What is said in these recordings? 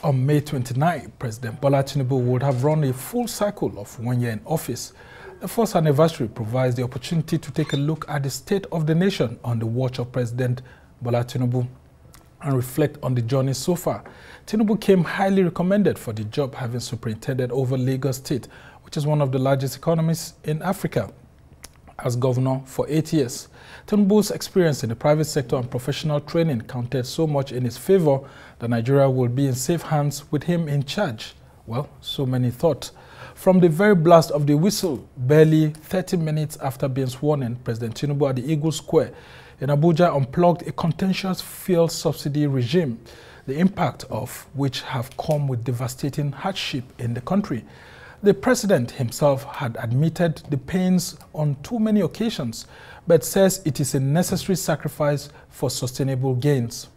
On May 29, President Bola Tinubu would have run a full cycle of 1 year in office. The first anniversary provides the opportunity to take a look at the state of the nation on the watch of President Bola Tinubu and reflect on the journey so far. Tinubu came highly recommended for the job, having superintended over Lagos State, which is one of the largest economies in Africa, as governor for 8 years. Tinubu's experience in the private sector and professional training counted so much in his favor that Nigeria will be in safe hands with him in charge. Well, so many thought. From the very blast of the whistle, barely 30 minutes after being sworn in, President Tinubu at the Eagle Square in Abuja unplugged a contentious fuel subsidy regime, the impact of which have come with devastating hardship in the country. The president himself had admitted the pains on too many occasions, but says it is a necessary sacrifice for sustainable gains.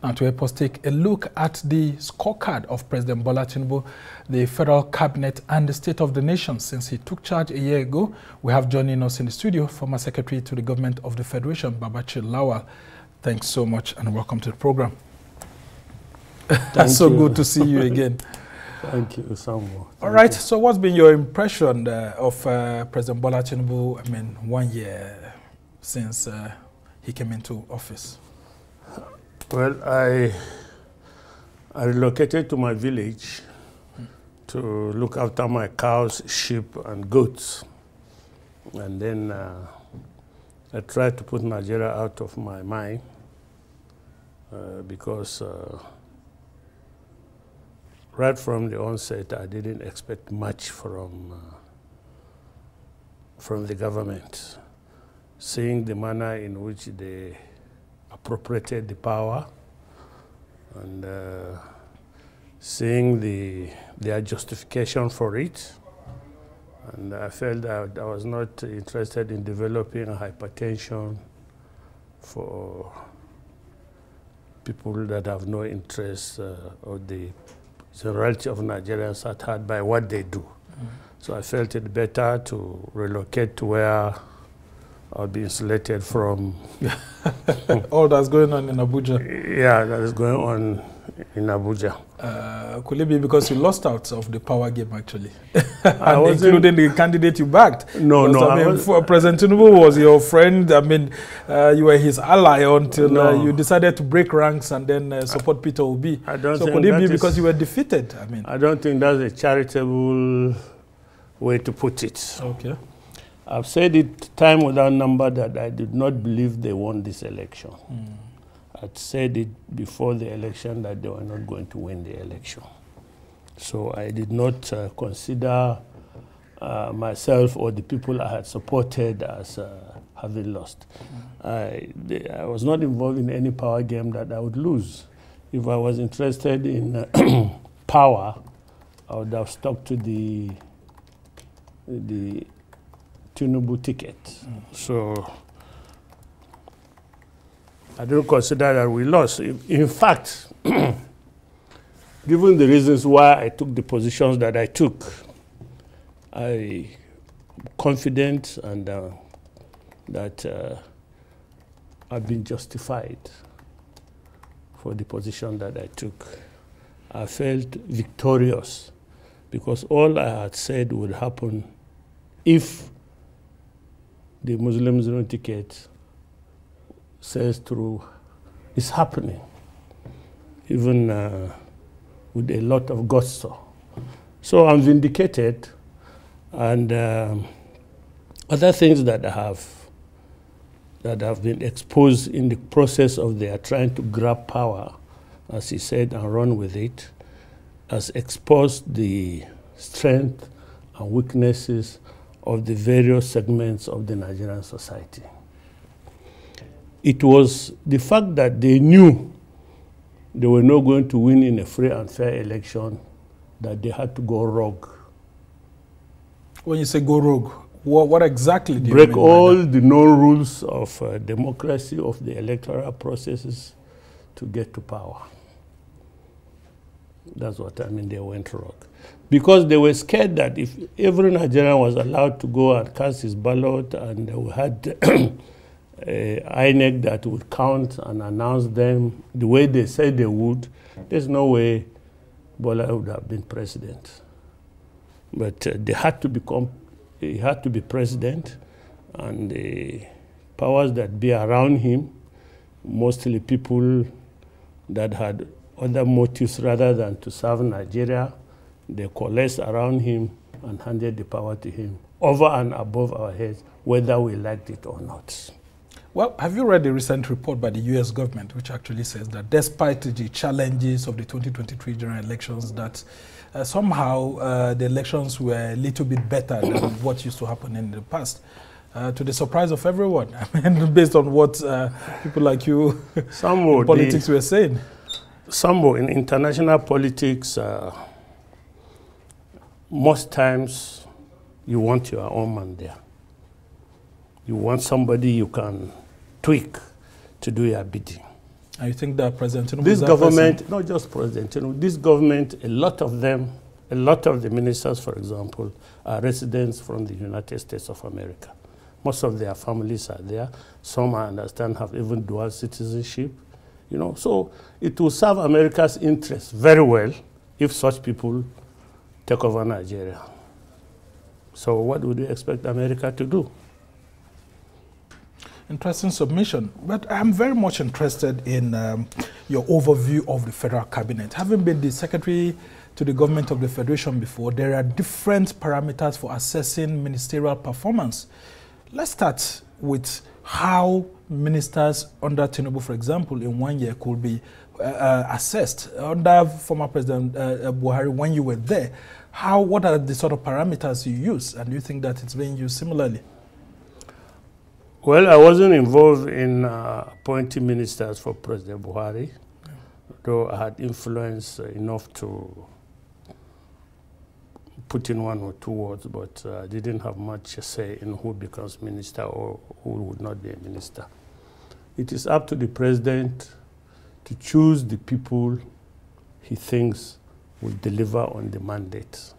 Now, to help us take a look at the scorecard of President Bola Tinubu, the federal cabinet, and the state of the nation since he took charge a year ago, we have joining us in the studio former Secretary to the Government of the Federation, Lawal. Thanks so much and welcome to the program. So good to see you again. Thank you, Samuel. All right, so what's been your impression of President Bola Tinubu, 1 year since he came into office? Well, I relocated to my village to look after my cows, sheep, and goats. And then I tried to put Nigeria out of my mind because right from the onset, I didn't expect much from the government. Seeing the manner in which they appropriated the power and seeing their justification for it, and I felt that I was not interested in developing hypertension for people that have no interest or the generality of Nigerians at heart by what they do. So I felt it better to relocate to where I'll be insulated from all that's going on in Abuja. Yeah, that is going on in Abuja. Could it be because you lost out of the power game, actually? And including the candidate you backed? No, President Tinubu was your friend. You were his ally until you decided to break ranks and then support Peter Obi. So could it be because you were defeated? I don't think that's a charitable way to put it. Okay. I've said it time without number that I did not believe they won this election. I'd said it before the election that they were not going to win the election. So I did not consider myself or the people I had supported as having lost. I was not involved in any power game that I would lose. If I was interested in power, I would have stuck to the Tinubu ticket. So I don't consider that we lost. In fact, given the reasons why I took the positions that I took, I'm confident and that I've been justified for the position that I took. I felt victorious because all I had said would happen if the Muslim zone ticket says through is happening, even with a lot of gusto. So I'm vindicated, and other things that have been exposed in the process of their trying to grab power, as he said, and run with it, has exposed the strength and weaknesses of the various segments of the Nigerian society. It was the fact that they knew they were not going to win in a free and fair election that they had to go rogue. When you say go rogue, what exactly do you break mean all the known rules of democracy, of the electoral processes to get to power. That's what I mean, they went rogue. Because they were scared that if every Nigerian was allowed to go and cast his ballot and we had INEC that would count and announce them the way they said they would, there's no way Bola would have been president. But he had to be president, and the powers that be around him, mostly people that had other motives rather than to serve Nigeria, they coalesced around him and handed the power to him over and above our heads, whether we liked it or not. Well, have you read the recent report by the US government, which actually says that despite the challenges of the 2023 general elections, that somehow the elections were a little bit better than what used to happen in the past, to the surprise of everyone? I mean, based on what people like you in politics were saying. Somehow in international politics, most times you want your own man there. You want somebody you can tweak to do your bidding. And you think that President Tinubu this government, not just President Tinubu, this government, a lot of them, a lot of the ministers, for example, are residents from the United States of America. Most of their families are there. Some, I understand, have even dual citizenship. You know, so it will serve America's interests very well if such people take over Nigeria. So what would you expect America to do? Interesting submission, but I'm very much interested in your overview of the federal cabinet. Having been the secretary to the government of the federation before, there are different parameters for assessing ministerial performance. Let's start with how ministers under Tinubu, for example, in 1 year could be assessed. Under former President Buhari, when you were there, what are the sort of parameters you use, and do you think that it's being used similarly? Well, I wasn't involved in appointing ministers for President Buhari, though I had influence enough to put in 1 or 2 words, but I didn't have much say in who becomes minister or who would not be a minister. It is up to the president to choose the people he thinks will deliver on the mandate,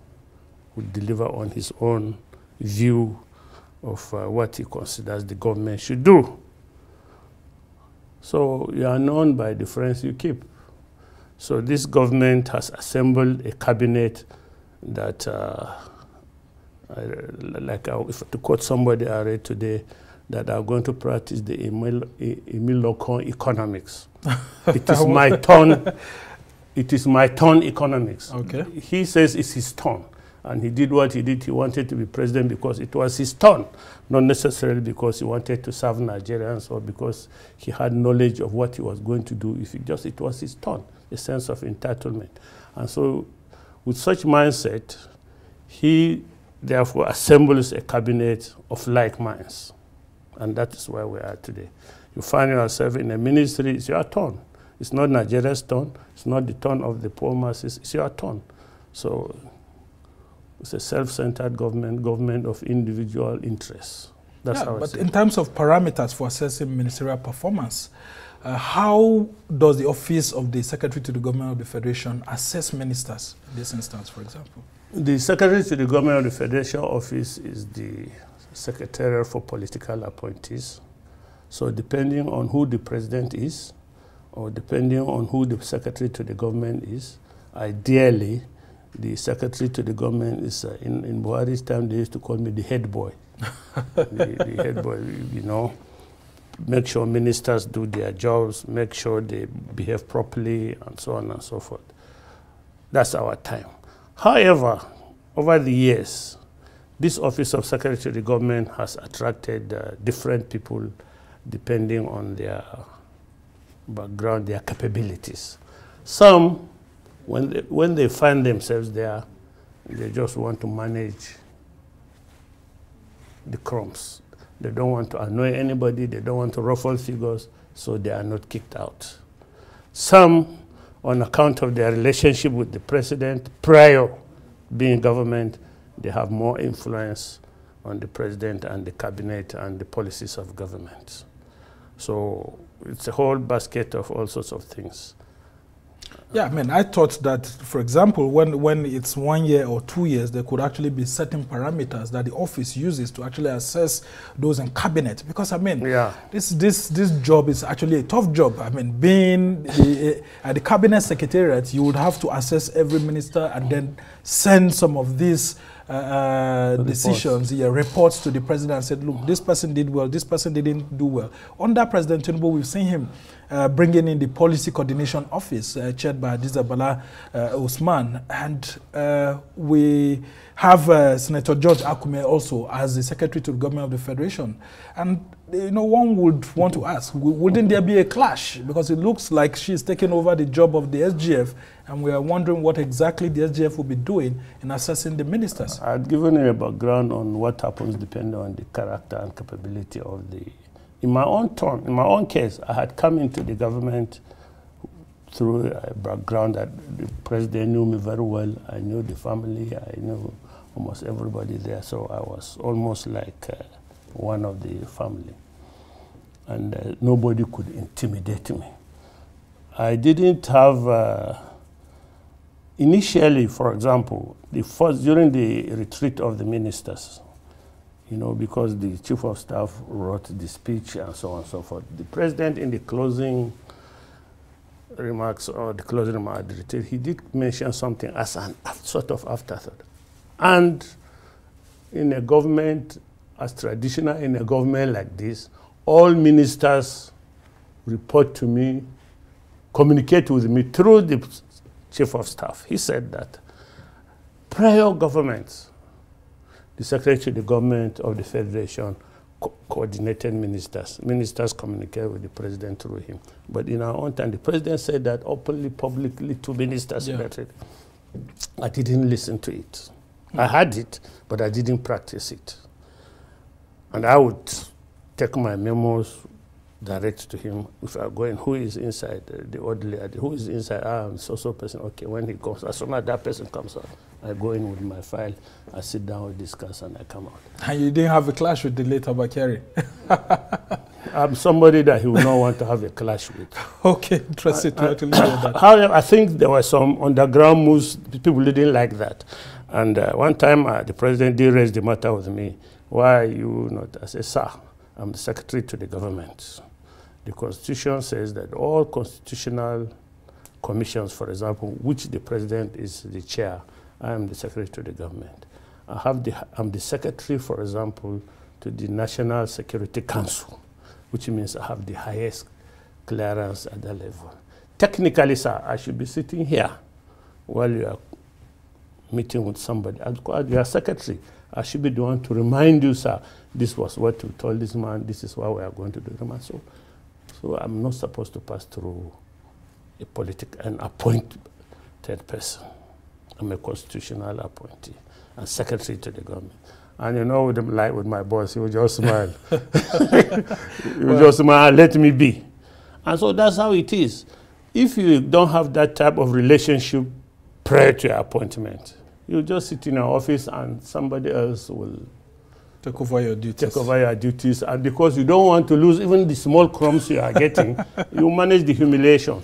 will deliver on his own view of what he considers the government should do. So you are known by the friends you keep. So this government has assembled a cabinet that, if to quote somebody I read today, that are going to practice the Emile Locon economics. It is my turn. It is my turn economics. Okay. He says it's his turn. And he did what he did. He wanted to be president because it was his turn, not necessarily because he wanted to serve Nigerians or because he had knowledge of what he was going to do. It was his turn, a sense of entitlement. And so with such mindset, he therefore assembles a cabinet of like minds. And that is where we are today. You find yourself in a ministry, it's your turn. It's not Nigeria's turn. It's not the turn of the poor masses. It's your turn. So it's a self-centered government of individual interests. That's how I see it. But in terms of parameters for assessing ministerial performance, how does the office of the Secretary to the Government of the Federation assess ministers in this instance, for example? The Secretary to the Government of the Federation office is the Secretariat for Political Appointees. So depending on who the president is, or depending on who the Secretary to the government is, ideally, the Secretary to the government is, in Buhari's time, they used to call me the head boy. the head boy, you know, make sure ministers do their jobs, make sure they behave properly, and so on and so forth. That's our time. However, over the years, this office of Secretary to the government has attracted different people depending on their background, their capabilities. Some, when they find themselves there, they just want to manage the crumbs. They don't want to annoy anybody. They don't want to ruffle figures, so they are not kicked out. Some, on account of their relationship with the president, prior being government, they have more influence on the president and the cabinet and the policies of government. So it's a whole basket of all sorts of things. Yeah, I mean, I thought that, for example, when it's 1 year or 2 years, there could actually be certain parameters that the office uses to actually assess those in cabinet. Because, I mean, this job is actually a tough job. I mean, being at the cabinet secretariat, you would have to assess every minister and then send some of these decisions, reports to the president and said, look, this person did well, this person didn't do well. Under President Tinubu, we've seen him bringing in the policy coordination office chaired by Bala Usman, and we have Senator George Akume also as the Secretary to the Government of the Federation. And you know, one would want to ask, wouldn't there be a clash? Because it looks like she's taking over the job of the SGF, and we are wondering what exactly the SGF will be doing in assessing the ministers. I've given you a background on what happens depending on the character and capability of the... In my own case, I had come into the government through a background that the president knew me very well. I knew the family, I knew almost everybody there, so I was almost like one of the family. And nobody could intimidate me. I didn't have... initially, for example, during the retreat of the ministers, you know, because the chief of staff wrote the speech and so on and so forth, the president in the closing remarks or the closing remark of the retreat, he did mention something as an sort of afterthought. And in a government, as traditional in a government like this, all ministers report to me, communicate with me through the chief of staff. He said that prior governments, the secretary to the government of the federation coordinated ministers. Ministers communicated with the president through him. But in our own time, the president said that openly, publicly to ministers. Yeah. I didn't listen to it. I had it, but I didn't practice it. And I would take my memos direct to him. If I go in, who is inside? The orderly, who is inside? I'm so person. Okay, when he comes, as soon as that person comes out, I go in with my file, I sit down, we discuss, and I come out. And you didn't have a clash with the late Abakari? I'm somebody that he would not want to have a clash with. Okay, interesting to actually hear that. However, I think there were some underground moves, people didn't like that. And one time, the president did raise the matter with me. Why are you not? I said, sir, I'm the secretary to the government. The Constitution says that all constitutional commissions, for example, which the president is the chair, I am the secretary to the government. I'm the secretary, for example, to the National Security Council, which means I have the highest clearance at that level. Technically, sir, I should be sitting here while you are meeting with somebody. As you are secretary, I should be the one to remind you, sir, this was what you told this man, this is what we are going to do. So I'm not supposed to pass through an appointed person. I'm a constitutional appointee and secretary to the government. And you know, with my boss, he would just smile. He would just smile, let me be. And so that's how it is. If you don't have that type of relationship prior to your appointment, you just sit in your office and somebody else will take over your duties. Take over your duties. And because you don't want to lose even the small crumbs you are getting, you manage the humiliation.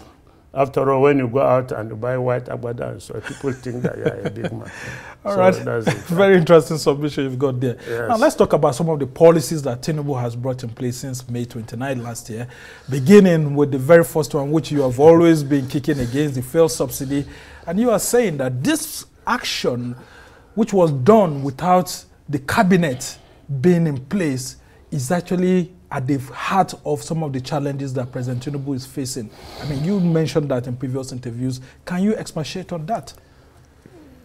After all, when you go out and you buy white agbada, so people think that you are a big man. All right. That's it. Very interesting submission you've got there. Yes. Now, let's talk about some of the policies that Tinubu has brought in place since May 29 last year, beginning with the very first one, which you have always been kicking against, the fuel subsidy. And you are saying that this action, which was done without the cabinet being in place, is actually at the heart of some of the challenges that President Tinubu is facing. I mean, you mentioned that in previous interviews. Can you expatiate on that?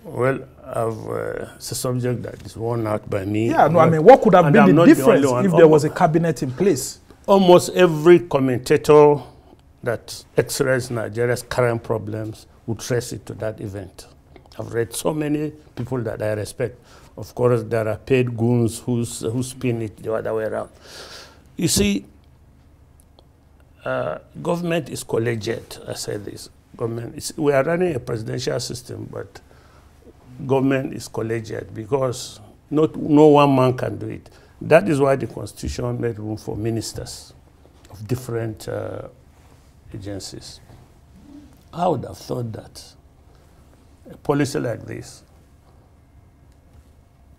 Well, it's a subject that is worn out by me. Yeah, no, I mean, what could have been the difference if there was a cabinet in place? Almost every commentator that x-rays Nigeria's current problems would trace it to that event. I've read so many people that I respect. Of course, there are paid goons who spin it the other way around. You see, government is collegiate. I say this. We are running a presidential system, but government is collegiate because no one man can do it. That is why the Constitution made room for ministers of different agencies. I would have thought that a policy like this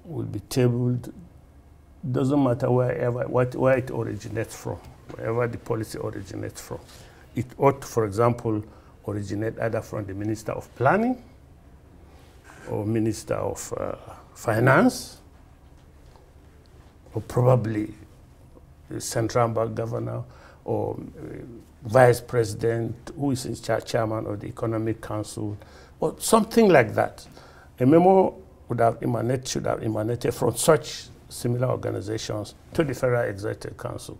will be tabled. Doesn't matter where it originates from, wherever the policy originates from. It ought, for example, originate either from the Minister of Planning or Minister of Finance, or probably the central bank governor or vice president who is in chairman of the Economic Council, or something like that. A memo should have emanated from such similar organizations to the Federal Executive Council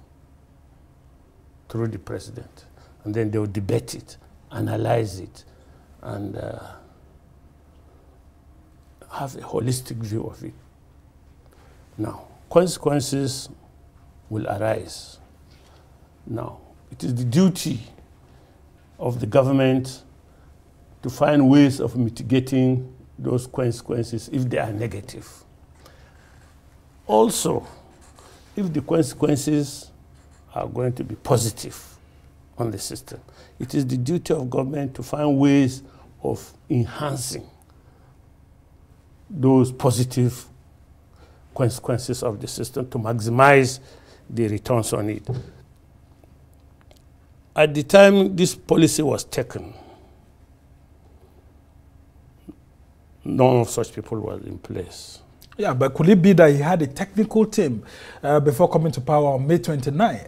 through the president. And then they will debate it, analyze it, and have a holistic view of it. Now, consequences will arise. Now, it is the duty of the government to find ways of mitigating those consequences if they are negative. Also, if the consequences are going to be positive on the system, it is the duty of government to find ways of enhancing those positive consequences of the system to maximize the returns on it. At the time this policy was taken, none of such people were in place. Yeah, but could it be that he had a technical team before coming to power on May 29?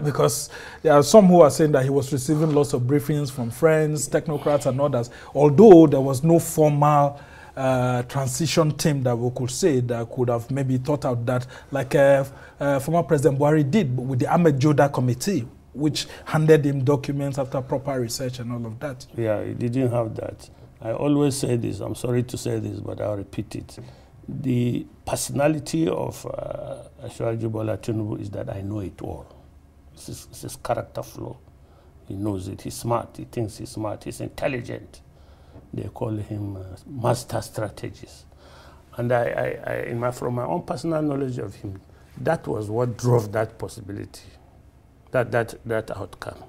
Because there are some who are saying that he was receiving lots of briefings from friends, technocrats and others, although there was no formal transition team that we could say that could have maybe thought out that, like former President Buhari did with the Ahmed Joda Committee, which handed him documents after proper research and all of that. Yeah, he didn't have that. I always say this, I'm sorry to say this, but I'll repeat it. The personality of Ashwaji Bola Tinubu is that I know it all. It's his character flaw. He knows it. He's smart. He thinks he's smart. He's intelligent. They call him master strategist. And from my own personal knowledge of him, that was what drove that possibility, that outcome,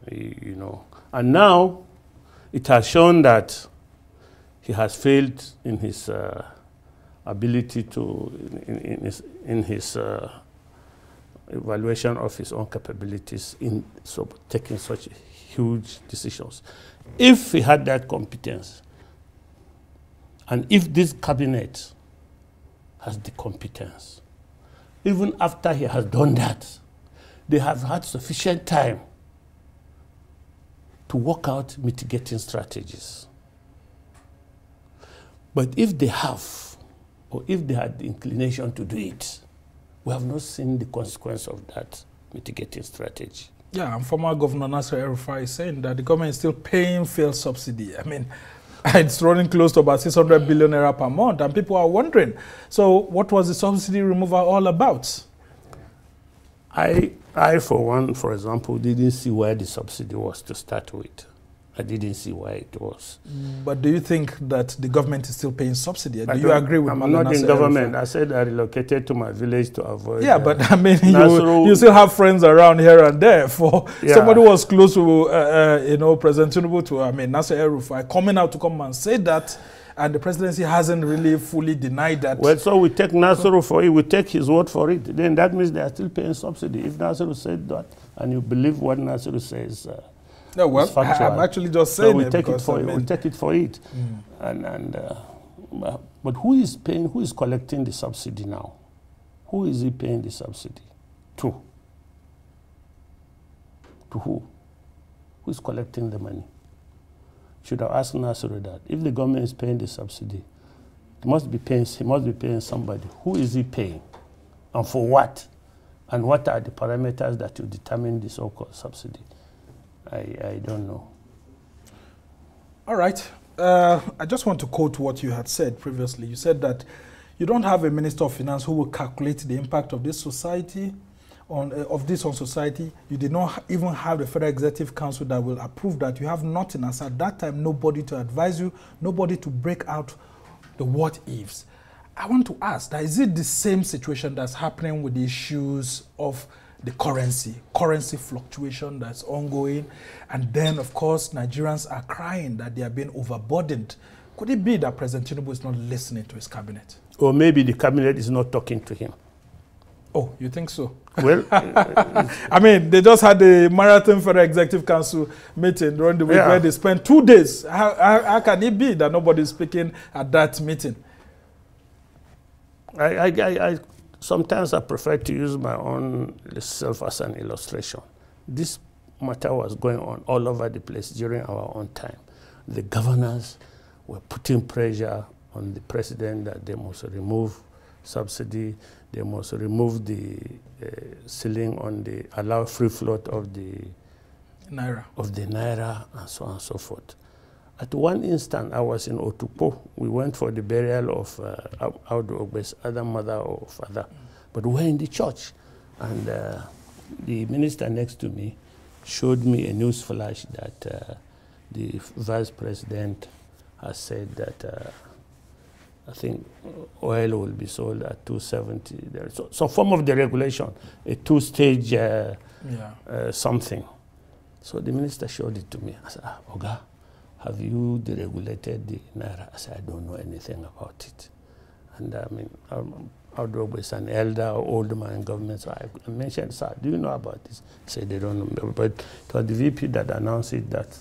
you know. And now it has shown that he has failed in his ability to, in his evaluation of his own capabilities in taking such huge decisions. If he had that competence, and if this cabinet has the competence, even after he has done that, they have had sufficient time to work out mitigating strategies. But if they have, or if they had the inclination to do it, we have not seen the consequence of that mitigating strategy. Yeah, and former Governor Nasir El-Rufai is saying that the government is still paying fuel subsidy. I mean, it's running close to about 600 billion naira per month, and people are wondering, so what was the subsidy removal all about? I, for one, for example, didn't see where the subsidy was to start with. I didn't see why it was. But do you think that the government is still paying subsidy? Do you agree with I'm not in government. I said I relocated to my village to avoid... Yeah, but I mean, you still have friends around here and there. For somebody who was close to, you know, President Tinubu, to, I mean, Nasir El-Rufai, coming out to come and say that, and the presidency hasn't really fully denied that. Well, so we take Nasir for it, we take his word for it. Then that means they are still paying subsidy. If Nasir said that, and you believe what Nasir says... no, well, I'm actually just saying we take it for it. We take it for it, but who is paying? Who is collecting the subsidy now? Who is he paying the subsidy to? To who? Who is collecting the money? Should have asked Nasir that. If the government is paying the subsidy, he must be paying somebody. Who is he paying, and for what? And what are the parameters that will determine the so-called subsidy? I don't know. All right. I just want to quote what you had said previously. You said that you don't have a Minister of Finance who will calculate the impact of this society, on society. You did not even have the Federal Executive Council that will approve that. You have nothing, as at that time, nobody to advise you, nobody to break out the what-ifs. I want to ask, that is it the same situation that's happening with the issues of the currency fluctuation that's ongoing. And then, of course, Nigerians are crying that they are being overburdened. Could it be that President Tinubu is not listening to his cabinet? Or maybe the cabinet is not talking to him. Oh, you think so? Well, I mean, they just had the Marathon Federal Executive Council meeting during the week where they spent 2 days. How can it be that nobody is speaking at that meeting? Sometimes I prefer to use my own self as an illustration. This matter was going on all over the place during our own time. The governors were putting pressure on the president that they must remove subsidy, they must remove the ceiling on the allow free float of the naira, and so on and so forth. At one instant, I was in Otukpo. We went for the burial of Audu Ogbe's other mother or father, but we were in the church, and the minister next to me showed me a news flash that the vice president has said that I think oil will be sold at 270. There's some form of the regulation, a two-stage something. So the minister showed it to me. I said, Oga, have you deregulated the naira? I said, I don't know anything about it. And I mean, Audu is an elder or old man in government. So I mentioned, sir, do you know about this? He said, they don't know. But it was the VP that announced it, that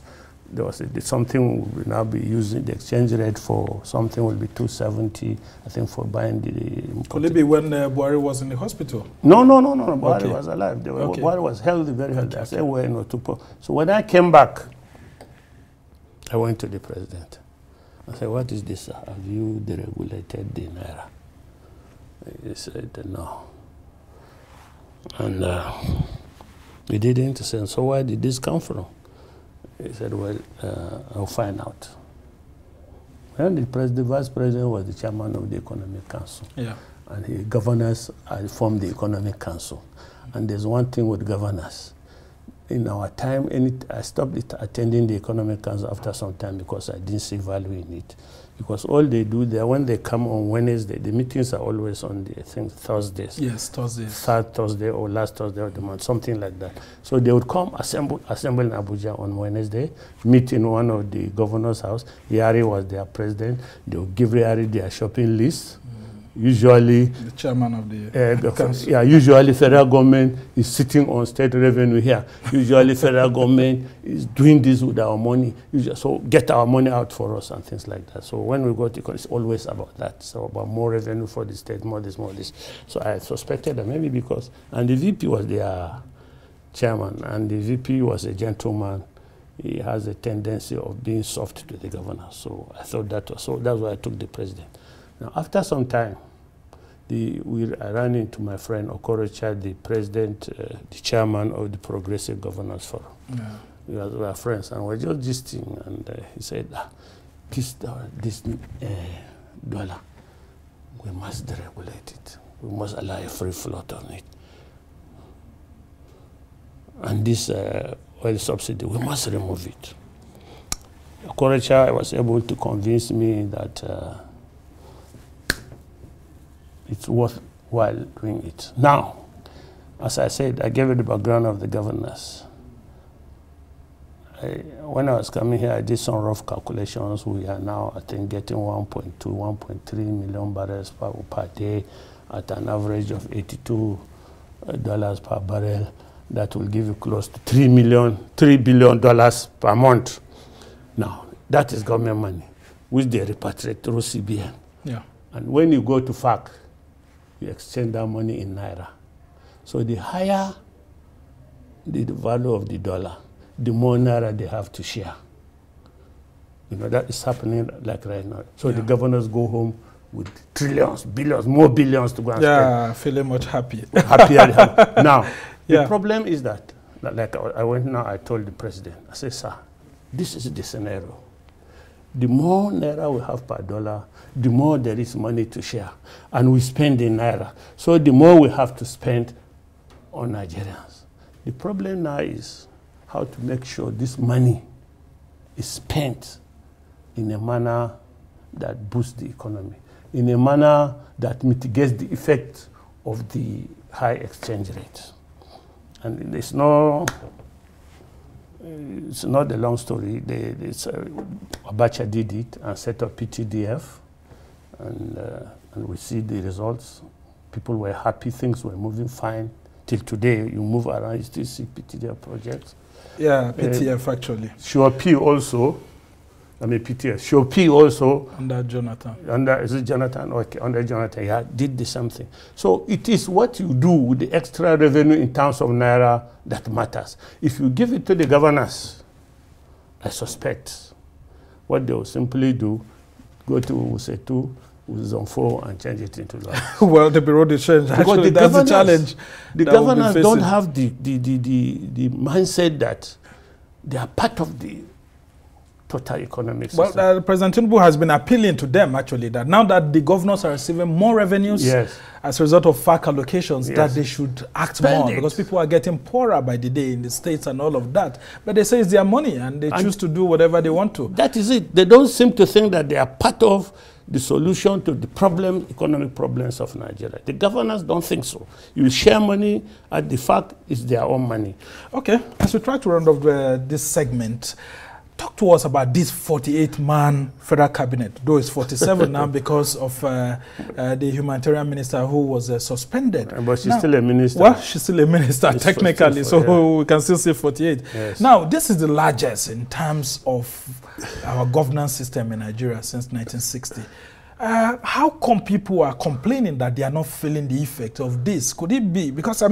there was something we will now be using, the exchange rate for something will be 270, I think, for buying the... Could it be when Buhari was in the hospital? No. Buhari was alive. Buhari was healthy, very healthy. I said, we're in Otukpo. So when I came back, I went to the president. I said, what is this? Have you deregulated the naira? He said, no. And he didn't say, so where did this come from? He said, well, I'll find out. And the vice president was the chairman of the Economic Council. Yeah. And the governors formed the Economic Council. And there's one thing with governors. In our time, I stopped attending the Economic Council after some time because I didn't see value in it. Because all they do there, when they come on Wednesday, the meetings are always on the, I think, Thursdays. Yes, Thursdays. Third Thursday or last Thursday of the month, something like that. So they would come, assemble in Abuja on Wednesday, meet in one of the governor's house. Yari was their president. They would give Yari their shopping list. Usually, the chairman of the council. Yeah, usually federal government is sitting on state revenue here. Usually federal government is doing this with our money. So get our money out for us and things like that. So when we go to it's always about that. So about more revenue for the state, more this. So I suspected that maybe because, and the VP was their chairman, and the VP was a gentleman. He has a tendency of being soft to the governor. So I thought that was, so that's why I took the president. Now, after some time, I ran into my friend Okorocha, the president, the chairman of the Progressive Governors Forum. Yeah. We were friends, and we were just gisting, and he said, this dollar, we must deregulate it. We must allow a free float on it. And this oil subsidy, we must remove it. Okorocha was able to convince me that it's worthwhile doing it. Now, as I said, I gave you the background of the governors. When I was coming here, I did some rough calculations. We are now, I think, getting 1.2, 1.3 million barrels per day at an average of $82 per barrel. That will give you close to $3 billion per month. Now, that is government money, which they repatriate through CBN. Yeah. And when you go to FAC, you exchange that money in naira. So the higher the value of the dollar, the more naira they have to share. You know, that is happening like right now. So the governors go home with trillions, billions, more billions to go and spend. Yeah, feeling much happy. Happier. Now, the problem is that, like I went now, I told the president, I said, sir, this is the scenario. The more naira we have per dollar, the more there is money to share. And we spend in naira. So the more we have to spend on Nigerians. The problem now is how to make sure this money is spent in a manner that boosts the economy, in a manner that mitigates the effect of the high exchange rate. And it's not a long story. Abacha did it and set up PTDF, and we see the results. People were happy, things were moving fine. Till today, you move around, you still see PTDF projects. Yeah, PTF actually. P also, PTF. P also. Under Jonathan. Is it Jonathan? Okay, under Jonathan, yeah, did the same thing. So it is what you do with the extra revenue in terms of Naira that matters. If you give it to the governors, I suspect what they will simply do, go to Usetu, Zone 4 and change it into law. Well, the bureau de change. Actually, that's the challenge. The governors don't have the mindset that they are part of the total economic system. Well, President Tinubu has been appealing to them, actually, that now that the governors are receiving more revenues as a result of FAC allocations, that they should act more, because people are getting poorer by the day in the states and all of that. But they say it's their money, and they choose to do whatever they want to. That is it. They don't seem to think that they are part of the solution to the economic problems of Nigeria. The governors don't think so. You share money, and the fact is their own money. Okay, as we try to round off this segment, talk to us about this 48-man federal cabinet, though it's 47 now because of the humanitarian minister who was suspended. But she's still a minister. Well, she's still a minister, technically, so we can still say 48. Yes. Now, this is the largest in terms of our governance system in Nigeria since 1960. How come people are complaining that they are not feeling the effect of this? Could it be? Because,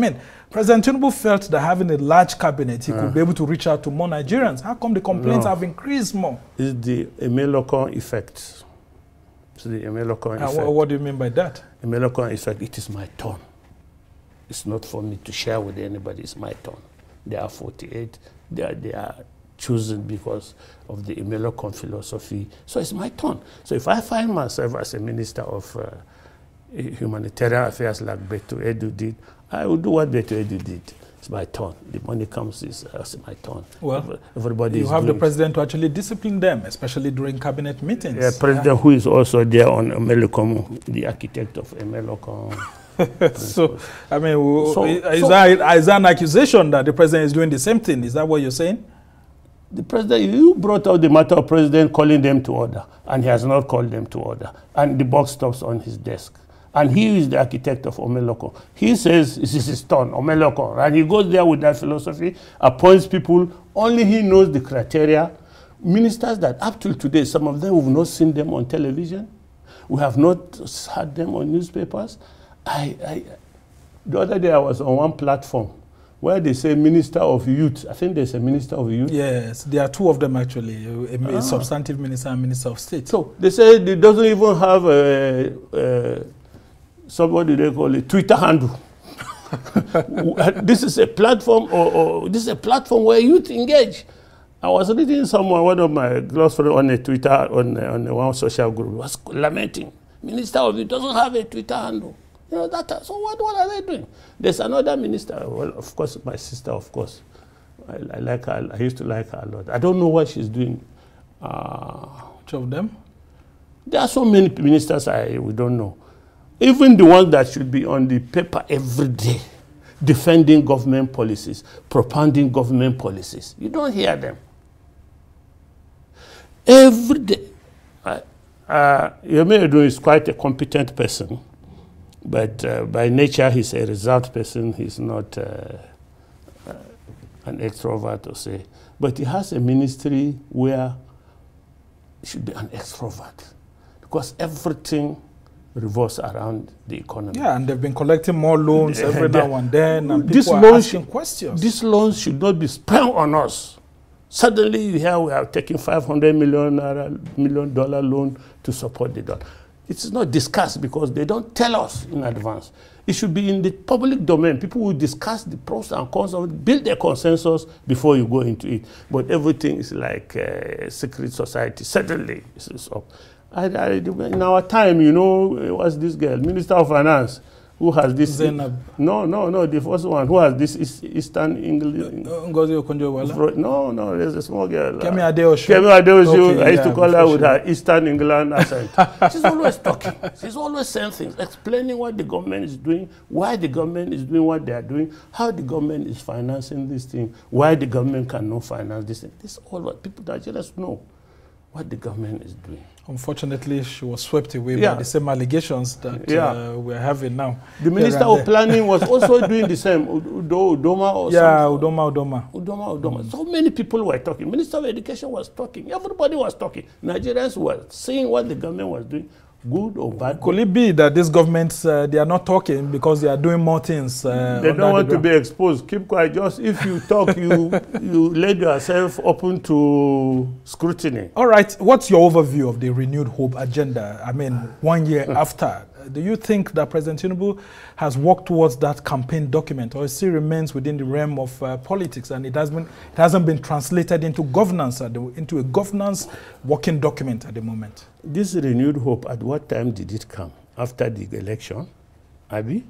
President Tinubu felt that having a large cabinet, he could be able to reach out to more Nigerians. How come the complaints have increased more? It's the Emelokun effect. It's the Emelokun effect. What do you mean by that? Emelokun effect, it is my turn. It's not for me to share with anybody, it's my turn. There are 48. They are chosen because of the Emelokun philosophy. So it's my turn. So if I find myself as a minister of humanitarian affairs like Beto Edu did, I will do what Beto Edu did. It's my turn. The money comes, it's my turn. Well, everybody you have the president to actually discipline them, especially during cabinet meetings. Yeah, president who is also there on Emelokun, the architect of Emelokun. So, is that an accusation that the president is doing the same thing? Is that what you're saying? The president, you brought up the matter of president calling them to order, and he has not called them to order. And the box stops on his desk. And he is the architect of Emelokun. He says this is his turn, Emelokun. And he goes there with that philosophy, appoints people, only he knows the criteria. Ministers that up till today, some of them, we've not seen them on television. We have not heard them on newspapers. The other day I was on one platform where they say Minister of Youth. I think there's a Minister of Youth. Yes, there are two of them actually, a substantive minister and Minister of State. So they say they doesn't even have somebody they call it Twitter handle. This is a platform, or this is a platform where youth engage. I was reading one of my close friends on a Twitter, on one social group, was lamenting. Minister of Youth doesn't have a Twitter handle. You know, so what are they doing? There's another minister, well, of course, my sister, of course. I like her, I used to like her a lot. I don't know what she's doing. Which of them? There are so many ministers we don't know. Even the ones that should be on the paper every day, defending government policies, propounding government policies. You don't hear them. Every day. Yemi Edo is quite a competent person. But by nature, he's a result person. He's not an extrovert, to say. But he has a ministry where he should be an extrovert. Because everything revolves around the economy. Yeah, and they've been collecting more loans every now and then. And people are asking questions. These loans should not be spent on us. Suddenly, here we are taking $500 million loan to support the dollar. It's not discussed because they don't tell us in advance. It should be in the public domain. People will discuss the pros and cons of it, build a consensus before you go into it. But everything is like a secret society. Suddenly, it's up. In our time, you know, it was this girl, Minister of Finance, who has this? Zainab. No, the first one. Who has this Eastern English? Ngozi Okonjo-Iweala? No, there's a small girl. Kemi Adeosun. Kemi Adeosun. Okay, I used to call her with her Eastern England accent. She's always talking. She's always saying things, explaining what the government is doing, why the government is doing what they are doing, how the government is financing this thing, why the government cannot finance this thing. This is all what people that just know what the government is doing. Unfortunately, she was swept away by the same allegations that we're having now. The Minister of Planning was also doing the same. Udoma or something. Udoma. So many people were talking. Minister of Education was talking. Everybody was talking. Nigerians were seeing what the government was doing. Good or bad? Could it be that these governments, they are not talking because they are doing more things? They don't want to be exposed. Keep quiet. Just if you talk, you let yourself open to scrutiny. All right. What's your overview of the renewed hope agenda? I mean, 1 year after, do you think that President Tinubu has worked towards that campaign document, or it still remains within the realm of politics and it hasn't been translated into governance, into a governance working document at the moment? This renewed hope, at what time did it come? After the election? Abi?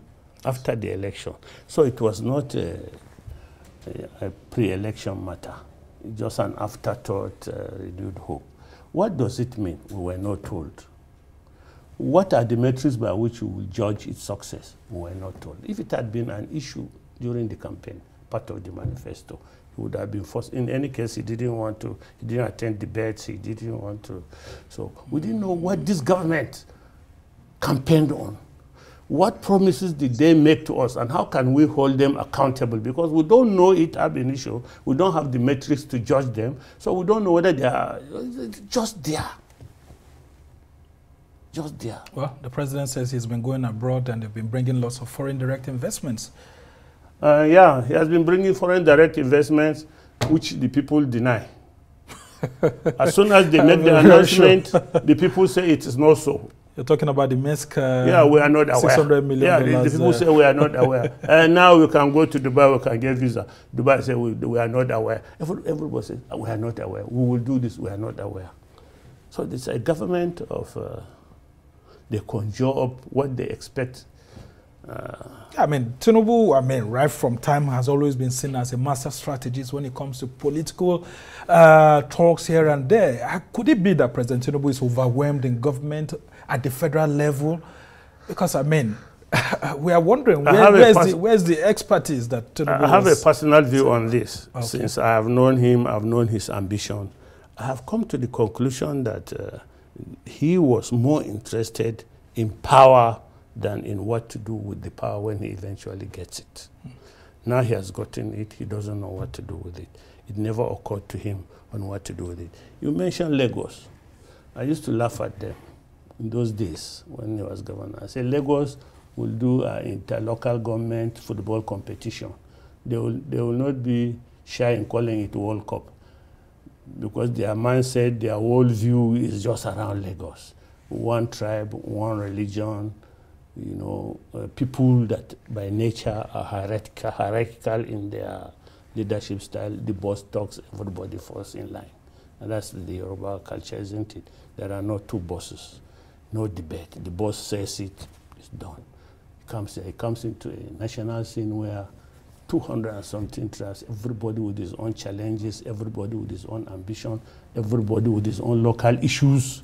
After the election. So it was not a pre-election matter. It's just an afterthought renewed hope. What does it mean? We were not told. What are the metrics by which we will judge its success? We were not told. If it had been an issue during the campaign, part of the manifesto, he would have been forced. In any case, he didn't want to. He didn't attend debates. He didn't want to. So we didn't know what this government campaigned on. What promises did they make to us, and how can we hold them accountable? Because we don't know it ab initio. We don't have the metrics to judge them. So we don't know whether they are just there. Just there. Well, the president says he's been going abroad and they've been bringing lots of foreign direct investments. Yeah, he has been bringing foreign direct investments, which the people deny. As soon as they make the announcement, the people say it is not so. You're talking about the Maersk, yeah, we are not aware. $600 million. Yeah, the people say we are not aware. And now we can go to Dubai, we can get visa. Dubai say we are not aware. Everybody says we are not aware. We will do this, we are not aware. So it's a government of... they conjure up what they expect. I mean, Tinubu, right from time, has always been seen as a master strategist when it comes to political talks here and there. Could it be that President Tinubu is overwhelmed in government at the federal level? Because, I mean, we are wondering, where's the expertise that Tinubu I have a personal view on this. Okay. Since I have known him, I've known his ambition. I have come to the conclusion that he was more interested in power than in what to do with the power when he eventually gets it. Now he has gotten it, he doesn't know what to do with it. It never occurred to him on what to do with it. You mentioned Lagos. I used to laugh at them in those days when he was governor. I said Lagos will do an interlocal government football competition. They will not be shy in calling it World Cup, because their mindset, their whole view is just around Lagos. One tribe, one religion, you know, people that by nature are hierarchical in their leadership style. The boss talks, everybody falls in line. And that's the Yoruba culture, isn't it? There are no two bosses, no debate. The boss says it, it's done. It comes into a national scene where 200 and something tribes, everybody with his own challenges, everybody with his own ambition, everybody with his own local issues.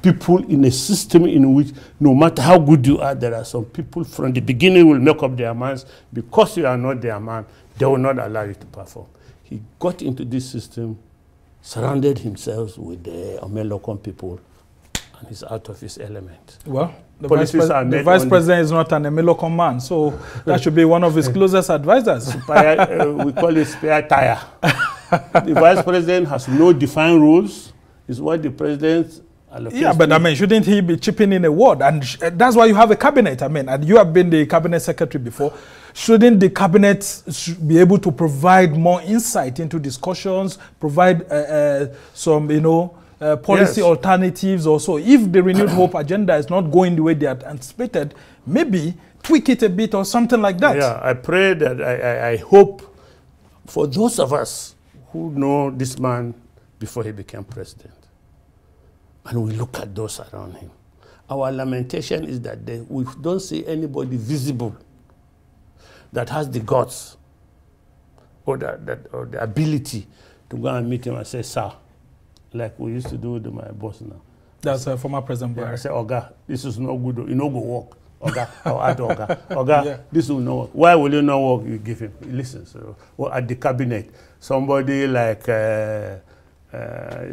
People in a system in which no matter how good you are, there are some people from the beginning will make up their minds, because you are not their man, they will not allow you to perform. He got into this system, surrounded himself with the Omelokon people, and he's out of his element. Well, the vice president is not an Omelokon man, so that should be one of his closest advisors. We call it spare tire. The vice president has no defined rules. It's what the president... Yeah, but I mean, shouldn't he be chipping in a word? And that's why you have a cabinet. I mean, and you have been the cabinet secretary before. Shouldn't the cabinet be able to provide more insight into discussions, provide some, you know, policy alternatives also? If the renewed hope agenda is not going the way they had anticipated, maybe tweak it a bit or something like that. Yeah, I pray that I hope for those of us who know this man before he became president, and we look at those around him, our lamentation is that we don't see anybody visible that has the guts or the ability to go and meet him and say, sir, like we used to do with my boss now. That's former President Buhari. I say, Oga, this is no good. You know, go work. Oga, I'll add Oga. Oga, yeah. This will not work. Why will you not work? You give him. He listens. So, or at the cabinet, somebody like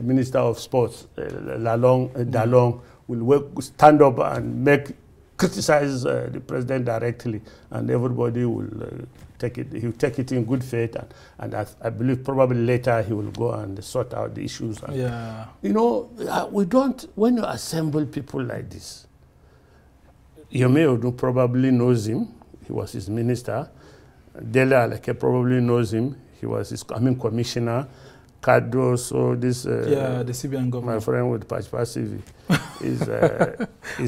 Minister of Sports, Dalong, will stand up and criticize the president directly, and everybody will take it. He'll take it in good faith, and I believe probably later he will go and sort out the issues. And, yeah. You know, we don't. When you assemble people like this, Yomeo probably knows him. He was his minister. Dele Aleke probably knows him. He was his commissioner. Kado, so this the CBN government. My friend with Pachpasivi is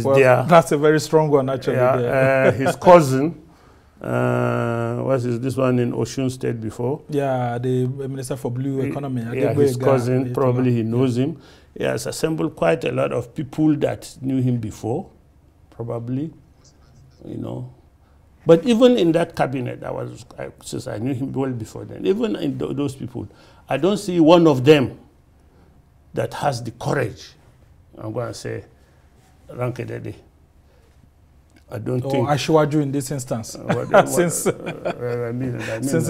well, there. That's a very strong one, actually. Yeah, his cousin, this one in Osun State before? Yeah, the Minister for Blue Economy. Yeah, his cousin, probably he knows him. He has assembled quite a lot of people that knew him before, probably, you know. But even in that cabinet, since I knew him well before then, even in those people, I don't see one of them that has the courage. I'm going to say, Rankedede. I don't think. Or Ashwaju in this instance. Since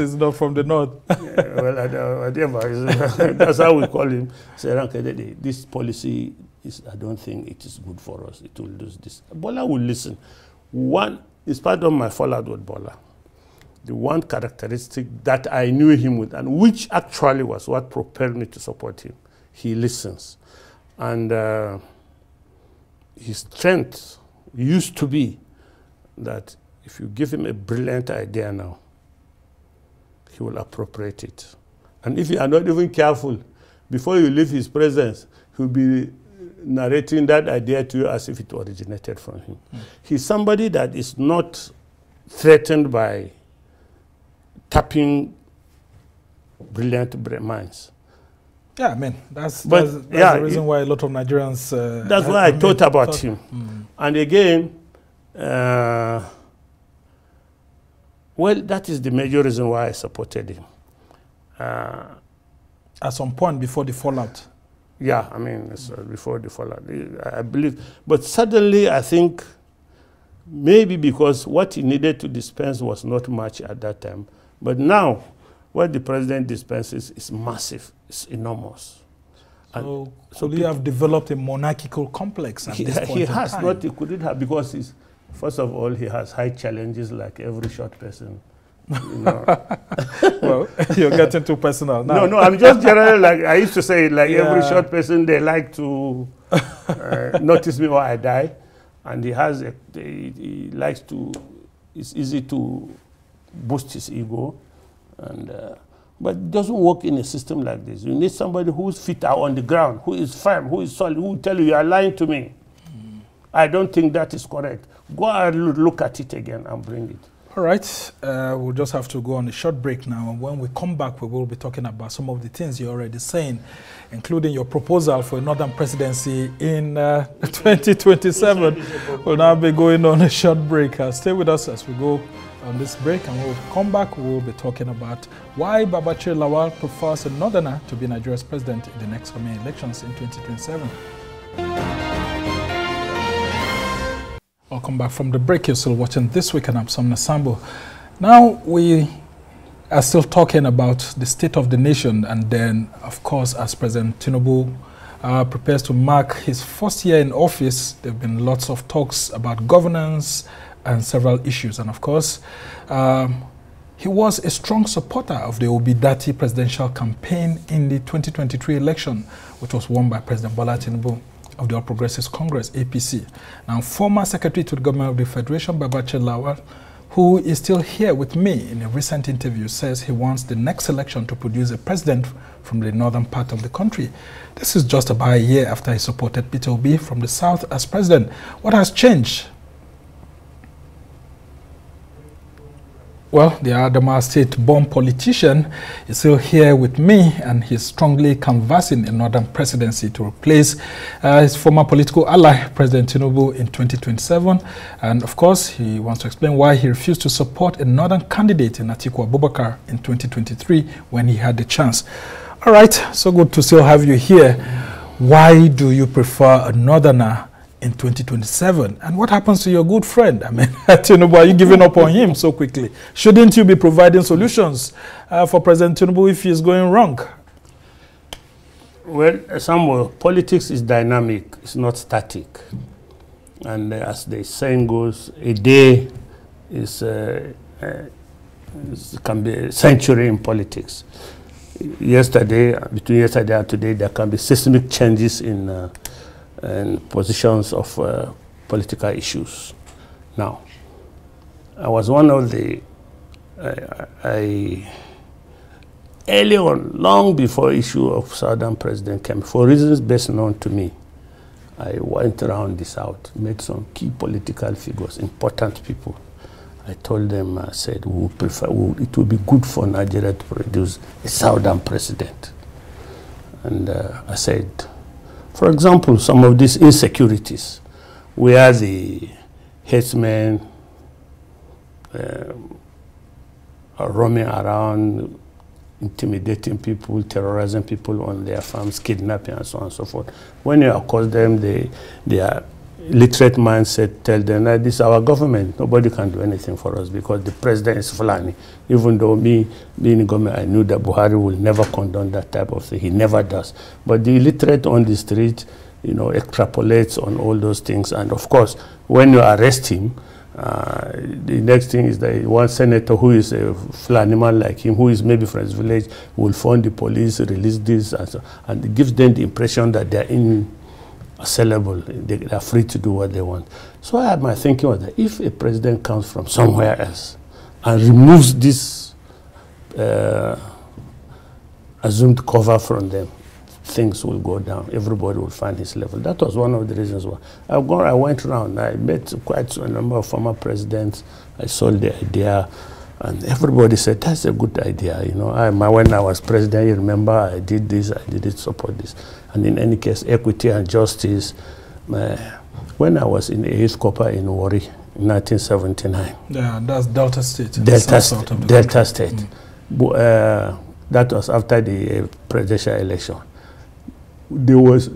it's not from the north. Whatever. That's how we call him. Say, Rankedede, this policy, I don't think it is good for us. It will lose this. Bola will listen. In spite of my fallout with Bola, the one characteristic that I knew him with, and which actually was what propelled me to support him, he listens. And his strength used to be that if you give him a brilliant idea now, he will appropriate it. And if you are not even careful, before you leave his presence, he'll be narrating that idea to you as if it originated from him. He's somebody that is not threatened by tapping brilliant minds. Yeah, I mean, that's the reason why a lot of Nigerians... that's why I thought about him. And again, well, that is the major reason why I supported him. At some point before the fallout. Yeah, I mean, before the fallout, I believe. But suddenly, I think, maybe because what he needed to dispense was not much at that time. But now, what the president dispenses is massive. It's enormous. So could he have developed a monarchical complex at this point he has time? not. He couldn't have, because first of all, he has high challenges like every short person. You know. Well, you're getting too personal now. No, I'm just generally, like I used to say, like every short person, they like to notice me while I die. And he likes to, it's easy to boost his ego. But it doesn't work in a system like this. You need somebody whose feet are on the ground, who is firm, who is solid, who will tell you are lying to me. I don't think that is correct. Go and look at it again and bring it. All right, we'll just have to go on a short break now. And when we come back, we will be talking about some of the things you're already saying, including your proposal for a northern presidency in 2027. We'll now be going on a short break. Stay with us as we go on this break, and when we come back, we will be talking about why Babachir Lawal prefers a northerner to be Nigeria's president in the next coming elections in 2027. Welcome back from the break. You're still watching This Week, and I'm Samna Sambo. Now we are still talking about the state of the nation, and then, of course, as President Tinubu prepares to mark his first year in office, there have been lots of talks about governance and several issues. And of course, he was a strong supporter of the Obidati presidential campaign in the 2023 election, which was won by President Bola Tinubu of the All Progressives Congress, APC. Now, former Secretary to the Government of the Federation, Babachir Lawal, who is still here with me in a recent interview, says he wants the next election to produce a president from the northern part of the country. This is just about a year after he supported Peter Obi from the south as president. What has changed? Well, the Adamawa State-born politician is still here with me, and he's strongly canvassing a northern presidency to replace his former political ally, President Tinubu, in 2027. And of course, he wants to explain why he refused to support a northern candidate in Atiku Abubakar in 2023 when he had the chance. All right, so good to still have you here. Why do you prefer a northerner in 2027? And what happens to your good friend? I mean, Tinubu, are you giving up on him so quickly? Shouldn't you be providing solutions for President Tinubu if he is going wrong? Well, Samuel, politics is dynamic, it's not static. And as the saying goes, a day can be a century in politics. Yesterday, between yesterday and today, there can be seismic changes in positions of political issues. Now, I was one of the, early on, long before issue of Southern president came, for reasons best known to me, I went around the South, met some key political figures, important people. I told them, I said, it would be good for Nigeria to produce a Southern president. And I said, for example, some of these insecurities, where the headsmen are roaming around, intimidating people, terrorizing people on their farms, kidnapping, and so on and so forth. When you accost them, their literate mindset tell them that this is our government. Nobody can do anything for us because the president is Fulani. Even though me, being in government, I knew that Buhari will never condone that type of thing. He never does. But the illiterate on the street, you know, extrapolates on all those things. And of course, when you arrest him, the next thing is that one senator who is a Fulani man like him, who is maybe from his village, will phone the police, release this, and it gives them the impression that they're sellable. They are free to do what they want. So my thinking was that if a president comes from somewhere else and removes this assumed cover from them, things will go down. Everybody will find his level. That was one of the reasons why I went around. I met quite a number of former presidents. I sold the idea, and everybody said that's a good idea. You know, when I was president, you remember I did this, I did support this. And in any case, equity and justice. When I was in East Copper in Warri in 1979. Yeah, that's Delta State. Delta State. That was after the presidential election. There was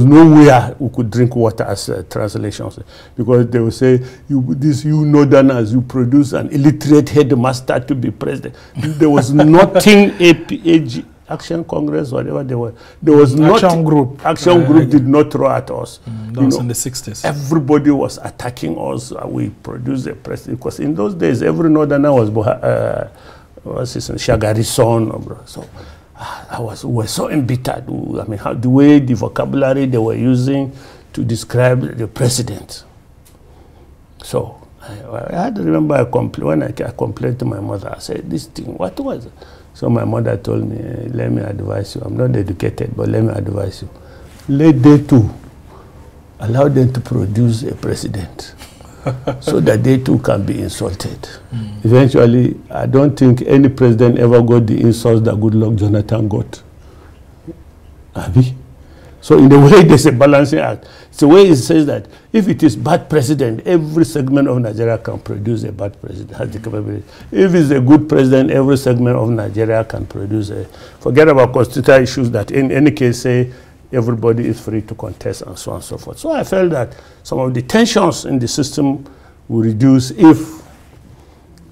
nowhere we could drink water as translations, because they would say, you northerners, you produce an illiterate headmaster to be president. There was nothing, AG, Action Congress, whatever they were. There was not Action Group. Action Group did not throw at us. That was in the 60s. Everybody was attacking us. We produced a president, because in those days, every northerner was Shagari son. So we were so embittered. I mean, the way the vocabulary they were using to describe the president. So I had to remember when I complained to my mother. I said, this thing, what was it? So my mother told me, let me advise you. I'm not educated, but let me advise you. Let they too allow them to produce a president so that they too can be insulted. Eventually, I don't think any president ever got the insults that Goodluck Jonathan got. Abi? So in the way, there's a balancing act. It's the way it says that if it is bad president, every segment of Nigeria can produce a bad president, has the capability. If it's a good president, every segment of Nigeria can produce a... Forget about constitutional issues that in any case say everybody is free to contest and so on and so forth. So I felt that some of the tensions in the system will reduce if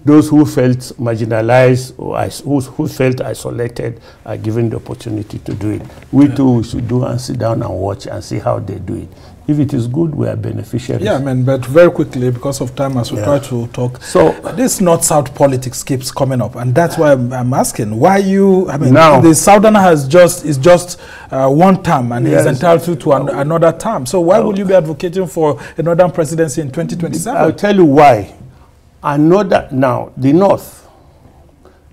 those who felt marginalized or who felt isolated are given the opportunity to do it. We too should do and sit down and watch and see how they do it. If it is good, we are beneficiaries. Yeah, I mean, but very quickly, because of time, as we try to talk, so this North-South politics keeps coming up, and that's why I'm asking, why you, I mean, now, the Southerner is just one term, and he's entitled to another term. So why will you be advocating for a Northern presidency in 2027? I'll tell you why. Now, the North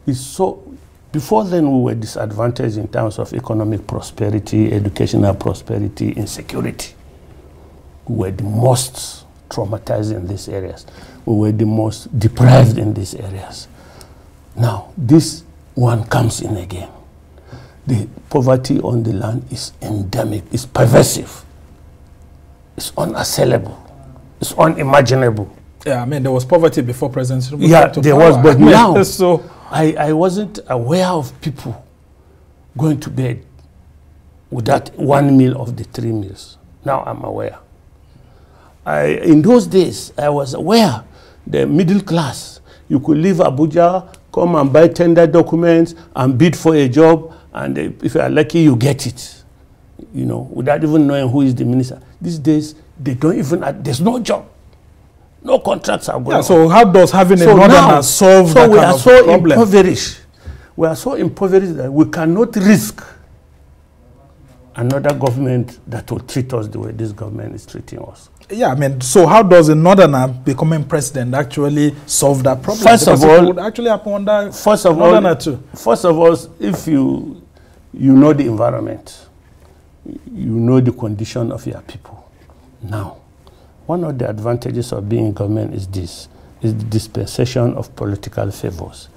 is so... Before then, we were disadvantaged in terms of economic prosperity, educational prosperity, insecurity. We were the most traumatized in these areas. We were the most deprived in these areas. Now, this one comes in again. The poverty on the land is endemic, it's pervasive, it's unassailable, it's unimaginable. Yeah, I mean, there was poverty before President Tinubu. Yeah, there was, but now, so I wasn't aware of people going to bed without one meal of the 3 meals. Now I'm aware. In those days, I was aware the middle class, you could leave Abuja, come and buy tender documents and bid for a job, and if you are lucky, you get it, you know, without even knowing who is the minister. These days, they don't even, there's no job. No contracts are going on. So how does having a northerner solve that kind of problem? We are so impoverished that we cannot risk another government that will treat us the way this government is treating us. Yeah, I mean, so how does a northerner becoming president actually solve that problem? First of all, it would actually happen under northerner too. First of all, if you know the environment, you know the condition of your people. Now, one of the advantages of being in government is the dispensation of political favors.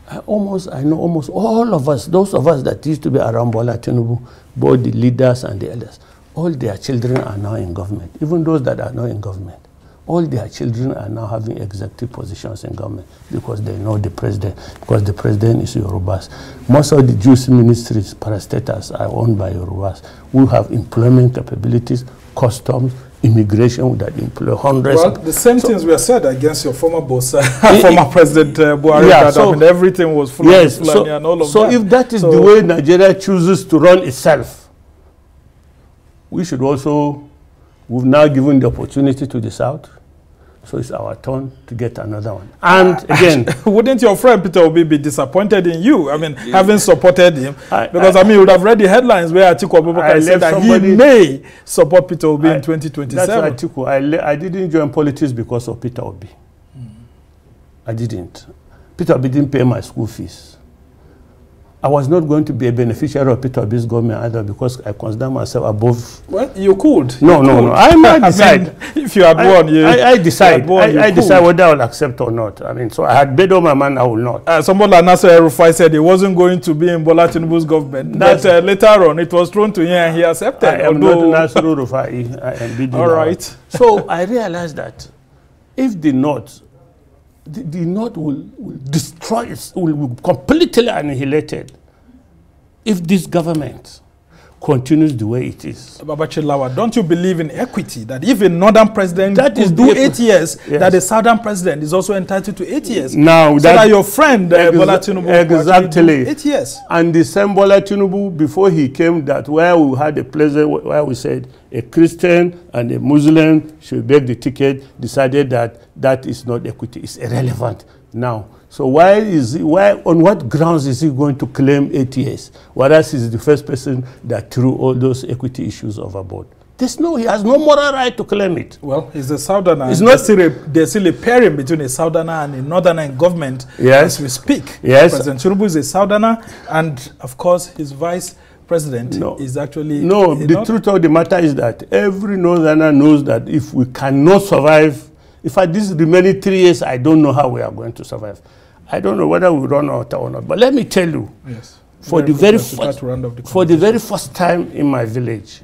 I know almost all of us, those of us that used to be around Bola Tinubu, both the leaders and the elders, all their children are now in government. Even those that are not in government, all their children are now having executive positions in government because they know the president, because the president is Yorubas. Most of the Jewish ministries, parastatals, are owned by Yorubas who have employment capabilities, customs, immigration that employ hundreds. Well, the same things were said against your former boss, former President Buhari. Yeah, that, I mean, everything was full of Fulani and all of that. So if that is the way Nigeria chooses to run itself, we should also, we've now given the opportunity to the South, so it's our turn to get another one. And again, wouldn't your friend Peter Obi be disappointed in you? I mean, having supported him, because I mean, you would have read the headlines where Atiku Abubakar said that he may support Peter Obi in 2027. That's Atiku. I didn't join politics because of Peter Obi. I didn't. Peter Obi didn't pay my school fees. I was not going to be a beneficiary of Peter Obi's government either because I consider myself above. Well, you could. No. I might decide. I mean, if you had won, I decide. I decide whether I will accept or not. I mean, so I had bet on my man, I will not. Someone like Nasser El-Rufai said he wasn't going to be in Bola Tinubu's government. But later on, it was thrown to him and he accepted. I am not Nasser El-Rufai. I am bidding. All right. So I realized that if the North will destroy it, will be completely annihilated if this government continues the way it is. Babachi Lawal, don't you believe in equity? That if a northern president could do 8 years, that a southern president is also entitled to 8 years. Now, so that your friend Bola Tinubu exactly 8 years. And the same Bola Tinubu, before he came, that where we had a pleasure, where we said a Christian and a Muslim should beg the ticket, decided that that is not equity, it's irrelevant now. So why, on what grounds is he going to claim 8 years, whereas he's the first person that threw all those equity issues overboard? He has no moral right to claim it. Well, he's a southerner. There's still a pairing between a southerner and a northerner in government as we speak. Yes. President Tinubu is a southerner, and of course his vice president is actually... No, the truth of the matter is that every northerner knows that if we cannot survive, in fact, these remaining 3 years, I don't know how we are going to survive. I don't know whether we run out or not. But let me tell you, for the very first time in my village,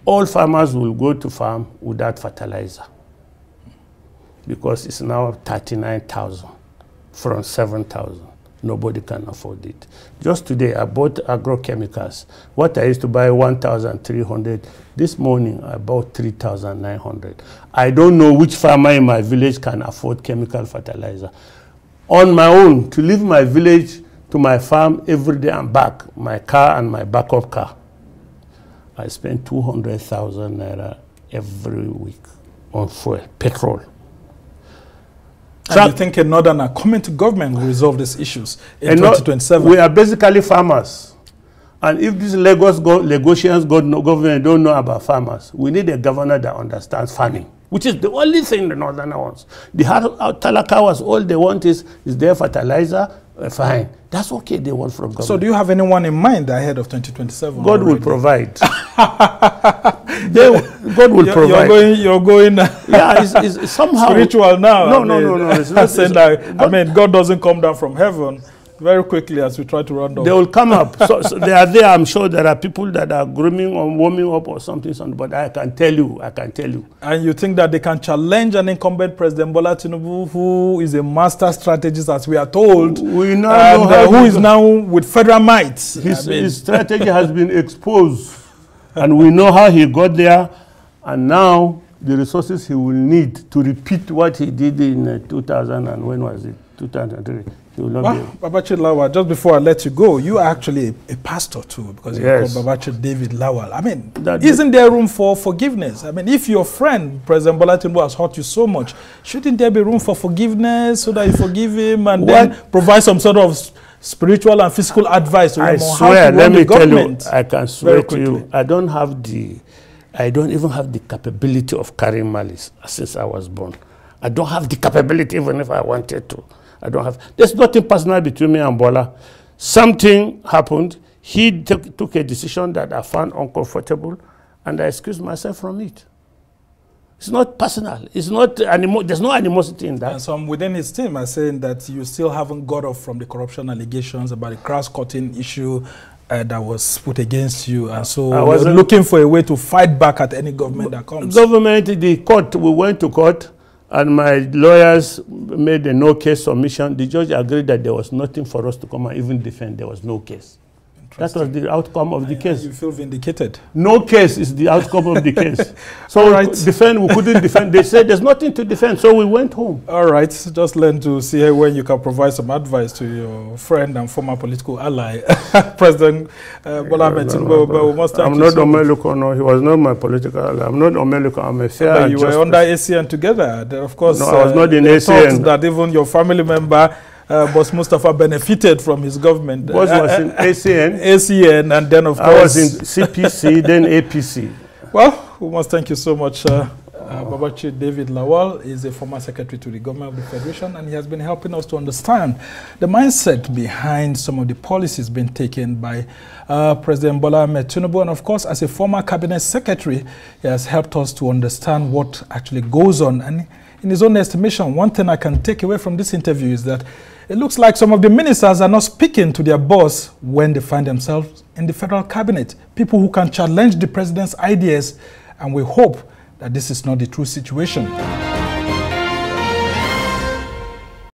all farmers will go to farm without fertilizer because it's now 39,000 from 7,000. Nobody can afford it. Just today, I bought agrochemicals. What I used to buy 1,300, this morning I bought 3,900. I don't know which farmer in my village can afford chemical fertilizer. On my own, to leave my village to my farm every day and back, my car and my backup car, I spend 200,000 naira every week on fuel, petrol. And you think a northerner coming to government will resolve these issues in 2027? We are basically farmers. And if these Lagosians government don't know about farmers, we need a governor that understands farming, which is the only thing the northerner wants. The Talakawas, all they want is their fertilizer, fine. That's okay they want from government. So do you have anyone in mind ahead of 2027? God will provide. God will provide. You're going. Yeah, it's somehow spiritual now. No. It's not saying that. I mean, God doesn't come down from heaven very quickly as we try to run down. They will come up. So they are there. I'm sure there are people that are grooming or warming up or something. But I can tell you. And you think that they can challenge an incumbent President Bola Tinubu, who is a master strategist, as we are told, we now know who is now with federal might. His strategy has been exposed, and we know how he got there, and now the resources he will need to repeat what he did in 2000 and when was it? 2003. Babachir Lawal, just before I let you go, you are actually a pastor too, because you're called Babachir David Lawal. I mean, isn't there room for forgiveness? I mean, if your friend, President Bola Tinubu, has hurt you so much, shouldn't there be room for forgiveness so that you forgive him and then provide some sort of spiritual and physical advice to him on how to run the government? I can swear to you, I don't even have the capability of carrying malice since I was born. I don't have the capability even if I wanted to. There's nothing personal between me and Bola. Something happened. He took a decision that I found uncomfortable, and I excused myself from it. It's not personal. It's not there's no animosity in that. And some within his team are saying that you still haven't got off from the corruption allegations about the cross-cutting issue that was put against you, and so I was looking for a way to fight back at any government that comes. The court, we went to court, and my lawyers made a no-case submission. The judge agreed that there was nothing for us to come and even defend. There was no case. That was the outcome of the case. You feel vindicated? No case is the outcome of the case. So we couldn't defend. They said there's nothing to defend, so we went home. All right, just learn to see when you can provide some advice to your friend and former political ally, President Bola Tinubu. I'm not Omeluko, no. He was not my political ally. I'm not Omeluko. I'm a fair and you were under ACN together. Of course, no, I was not in ACN. That even your family member, Boss Mustafa, benefited from his government. Boss was in ACN. ACN, and then of course... I was in CPC, then APC. Well, we must thank you so much. Babachir David Lawal is a former secretary to the government of the Federation, and he has been helping us to understand the mindset behind some of the policies being taken by President Bola Tinubu. And of course, as a former cabinet secretary, he has helped us to understand what actually goes on. And in his own estimation, one thing I can take away from this interview is that it looks like some of the ministers are not speaking to their boss when they find themselves in the federal cabinet. People who can challenge the president's ideas, and we hope that this is not the true situation.